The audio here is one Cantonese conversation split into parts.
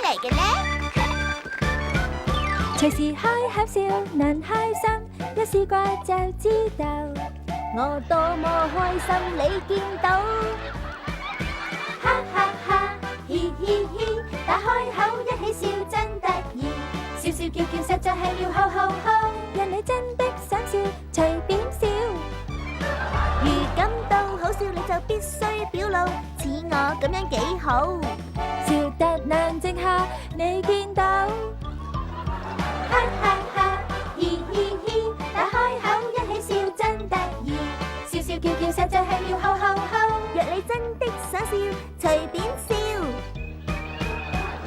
嚟嘅呢？隨時開口笑，能開心，一試過就知道，我多麼開心你見到。哈哈哈，嘻嘻嘻，打開口一起笑真得意，笑笑叫叫實在係要吼吼吼，人你真的想笑，隨便笑。如感到好笑你就必須表露，似我咁樣幾好。笑得冷靜下，你見到。哈哈哈，嘻嘻嘻，打開口一起笑真得意，笑笑叫叫實在係要吼吼吼，若你真的想笑，隨便笑。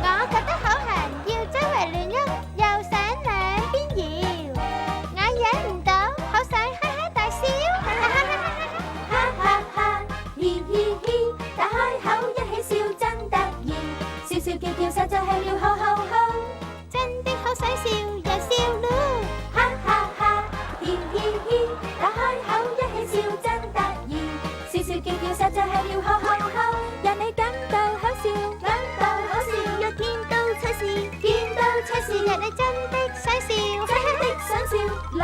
我覺得好痕，要周圍亂喐，又想兩邊搖，我忍唔到，好想哈哈大笑。哈哈哈，嘻嘻嘻，打開口一起笑真得意，笑笑叫叫實在係要吼吼吼，真的好想笑又笑咯。哈哈哈，嘻嘻嘻，打開口一起笑真得意，笑笑叫叫實在係要吼吼吼，讓你感到好笑，感到好笑，若見到趣事，見到趣事，若你真的想笑，真的想笑，來